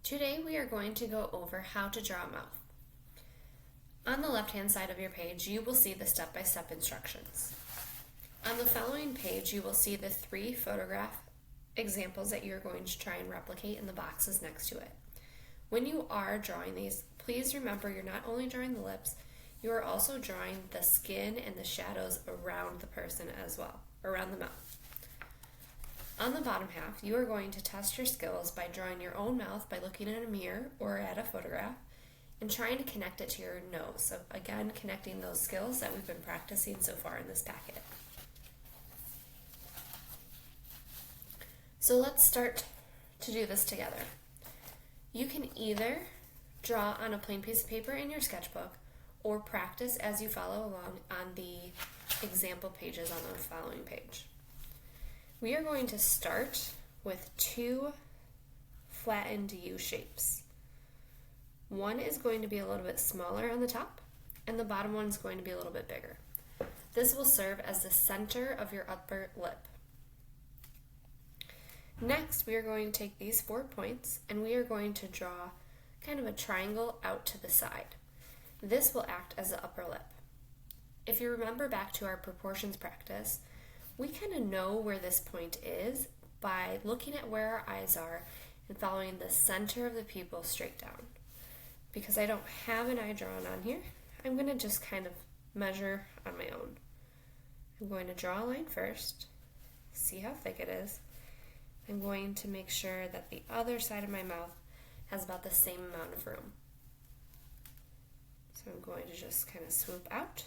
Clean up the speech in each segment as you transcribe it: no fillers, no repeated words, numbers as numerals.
Today we are going to go over how to draw a mouth. On the left-hand side of your page, you will see the step-by-step instructions. On the following page, you will see the 3 photograph examples that you're going to try and replicate in the boxes next to it. When you are drawing these, please remember you're not only drawing the lips, you are also drawing the skin and the shadows around the person as well, around the mouth. On the bottom half, you are going to test your skills by drawing your own mouth by looking at a mirror or at a photograph and trying to connect it to your nose. So again, connecting those skills that we've been practicing so far in this packet. So let's start to do this together. You can either draw on a plain piece of paper in your sketchbook or practice as you follow along on the example pages on the following page. We are going to start with 2 flattened U shapes. One is going to be a little bit smaller on the top, and the bottom one is going to be a little bit bigger. This will serve as the center of your upper lip. Next, we are going to take these 4 points, and we are going to draw kind of a triangle out to the side. This will act as the upper lip. If you remember back to our proportions practice, we kind of know where this point is by looking at where our eyes are and following the center of the pupil straight down. Because I don't have an eye drawn on here, I'm going to just kind of measure on my own. I'm going to draw a line first, see how thick it is. I'm going to make sure that the other side of my mouth has about the same amount of room. So I'm going to just kind of swoop out.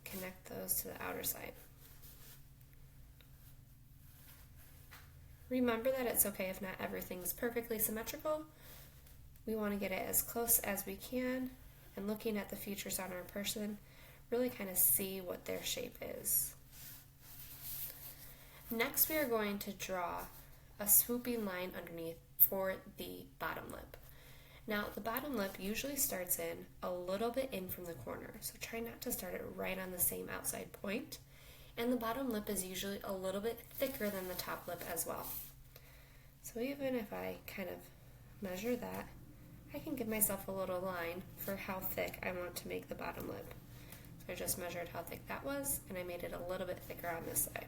Connect those to the outer side. Remember that it's okay if not everything's perfectly symmetrical. We want to get it as close as we can, and looking at the features on our person, really kind of see what their shape is. Next, we are going to draw a swooping line underneath for the bottom lip. Now, the bottom lip usually starts in a little bit in from the corner, so try not to start it right on the same outside point. And the bottom lip is usually a little bit thicker than the top lip as well. So even if I kind of measure that, I can give myself a little line for how thick I want to make the bottom lip. So I just measured how thick that was, and I made it a little bit thicker on this side.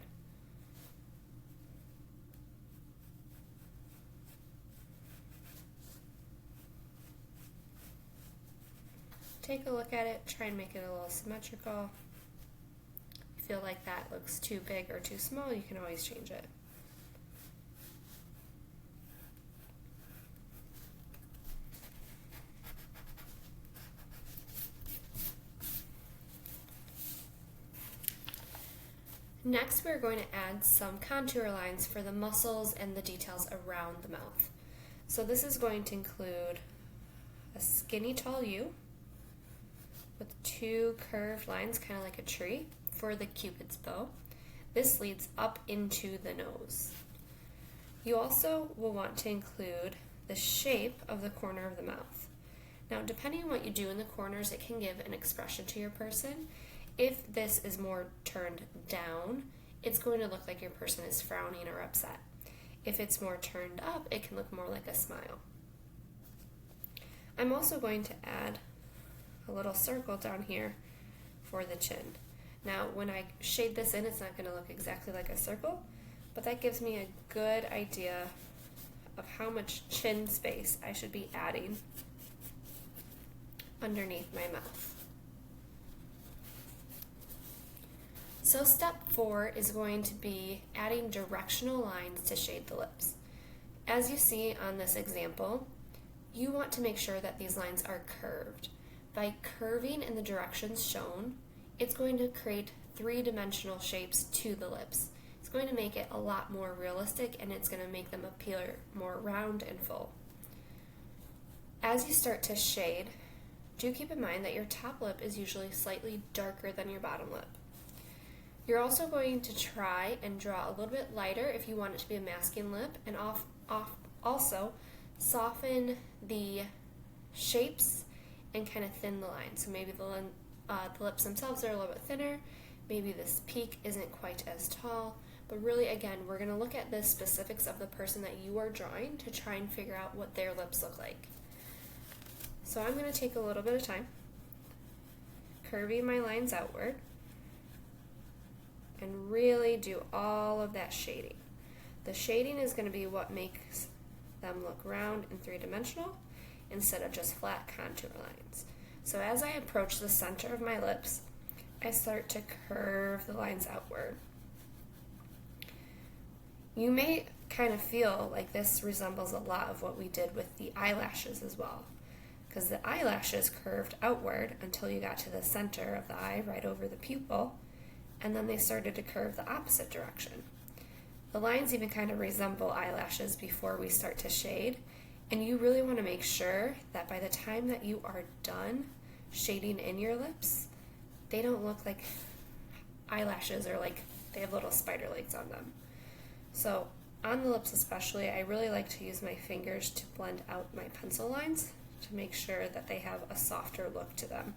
Take a look at it, try and make it a little symmetrical. If you feel like that looks too big or too small, you can always change it. Next, we're going to add some contour lines for the muscles and the details around the mouth. So this is going to include a skinny tall U with 2 curved lines, kind of like a tree, for the Cupid's bow. This leads up into the nose. You also will want to include the shape of the corner of the mouth. Now, depending on what you do in the corners, it can give an expression to your person. If this is more turned down, it's going to look like your person is frowning or upset. If it's more turned up, it can look more like a smile. I'm also going to add a little circle down here for the chin. Now, when I shade this in, it's not going to look exactly like a circle, but that gives me a good idea of how much chin space I should be adding underneath my mouth. So step 4 is going to be adding directional lines to shade the lips. As you see on this example, you want to make sure that these lines are curved. By curving in the directions shown, it's going to create 3-dimensional shapes to the lips. It's going to make it a lot more realistic, and it's going to make them appear more round and full. As you start to shade, do keep in mind that your top lip is usually slightly darker than your bottom lip. You're also going to try and draw a little bit lighter if you want it to be a masking lip, and also soften the shapes and kind of thin the line. So maybe the lips themselves are a little bit thinner, maybe this peak isn't quite as tall, But really, again, we're going to look at the specifics of the person that you are drawing to try and figure out what their lips look like. So I'm going to take a little bit of time, curving my lines outward, and really do all of that shading. The shading is going to be what makes them look round and three-dimensional instead of just flat contour lines. So as I approach the center of my lips, I start to curve the lines outward. You may kind of feel like this resembles a lot of what we did with the eyelashes as well, because the eyelashes curved outward until you got to the center of the eye, right over the pupil, and then they started to curve the opposite direction. The lines even kind of resemble eyelashes before we start to shade, and you really want to make sure that by the time that you are done shading in your lips, they don't look like eyelashes or like they have little spider legs on them. So on the lips especially, I really like to use my fingers to blend out my pencil lines to make sure that they have a softer look to them.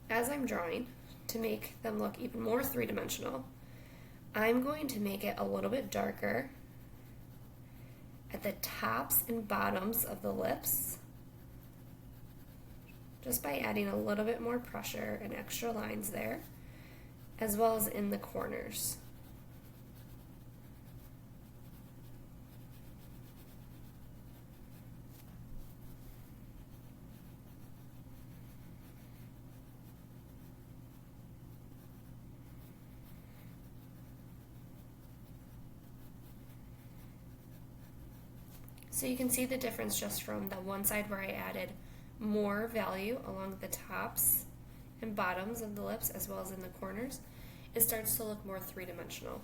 As I'm drawing, to make them look even more three-dimensional, I'm going to make it a little bit darker at the tops and bottoms of the lips, just by adding a little bit more pressure and extra lines there, as well as in the corners. So you can see the difference just from the one side where I added more value along the tops and bottoms of the lips as well as in the corners. It starts to look more three-dimensional.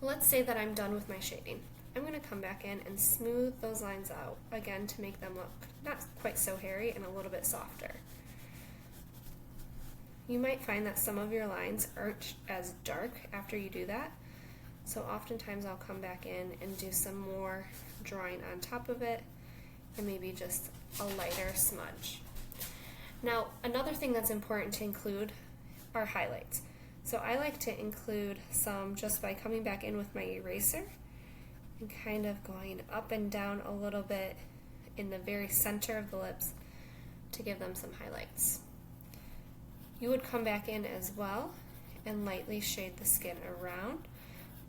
Let's say that I'm done with my shading. I'm going to come back in and smooth those lines out, again to make them look not quite so hairy and a little bit softer. You might find that some of your lines aren't as dark after you do that, so oftentimes I'll come back in and do some more drawing on top of it and maybe just a lighter smudge. Now, another thing that's important to include are highlights. So I like to include some just by coming back in with my eraser and kind of going up and down a little bit in the very center of the lips to give them some highlights. You would come back in as well and lightly shade the skin around.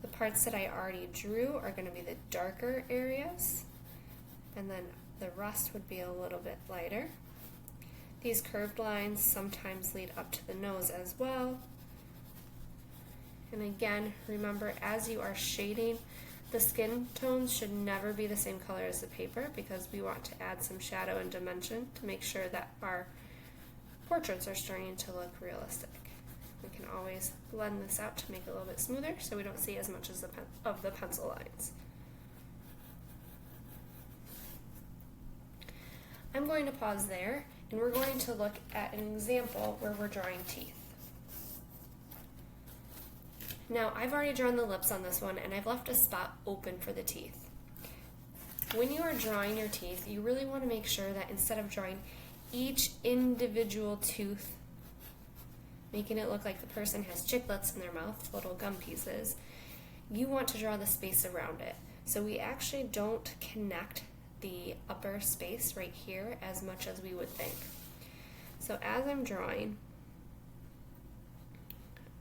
The parts that I already drew are going to be the darker areas, and then the rest would be a little bit lighter. These curved lines sometimes lead up to the nose as well. And again, remember, as you are shading, the skin tones should never be the same color as the paper because we want to add some shadow and dimension to make sure that our portraits are starting to look realistic. We can always blend this out to make it a little bit smoother so we don't see as much as of the pencil lines. I'm going to pause there and we're going to look at an example where we're drawing teeth. Now, I've already drawn the lips on this one, and I've left a spot open for the teeth. When you are drawing your teeth, you really want to make sure that instead of drawing each individual tooth, making it look like the person has chiclets in their mouth, little gum pieces, you want to draw the space around it. So we actually don't connect the upper space right here as much as we would think. So as I'm drawing,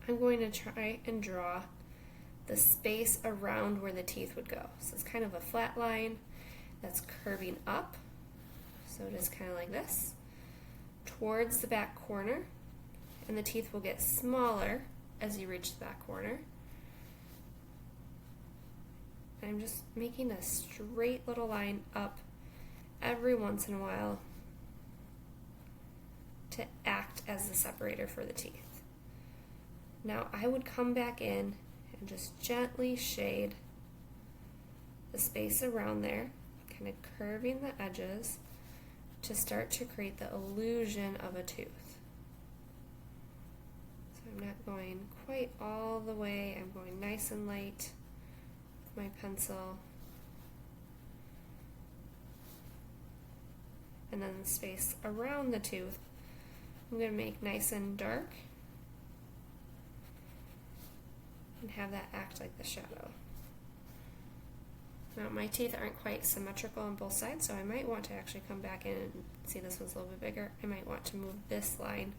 I'm going to try and draw the space around where the teeth would go. So it's kind of a flat line that's curving up. So it is kind of like this, towards the back corner, and the teeth will get smaller as you reach the back corner. And I'm just making a straight little line up every once in a while to act as the separator for the teeth. Now I would come back in and just gently shade the space around there, kind of curving the edges to start to create the illusion of a tooth. So I'm not going quite all the way, I'm going nice and light with my pencil. And then the space around the tooth, I'm going to make nice and dark and have that act like the shadow. Now my teeth aren't quite symmetrical on both sides, so I might want to actually come back in and see this one's a little bit bigger. I might want to move this line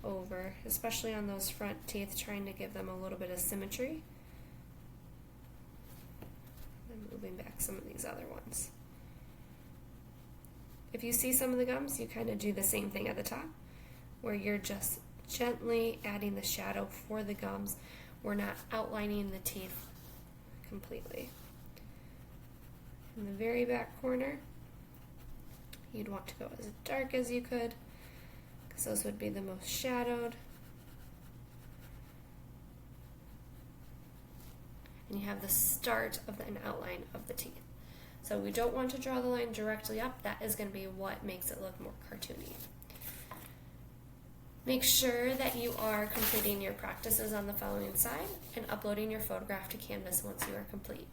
over, especially on those front teeth, trying to give them a little bit of symmetry. And moving back some of these other ones. If you see some of the gums, you kind of do the same thing at the top, where you're just gently adding the shadow for the gums. We're not outlining the teeth completely. In the very back corner, you'd want to go as dark as you could, because those would be the most shadowed. And you have the start of an outline of the teeth. So we don't want to draw the line directly up. That is going to be what makes it look more cartoony. Make sure that you are completing your practices on the following side and uploading your photograph to Canvas once you are complete.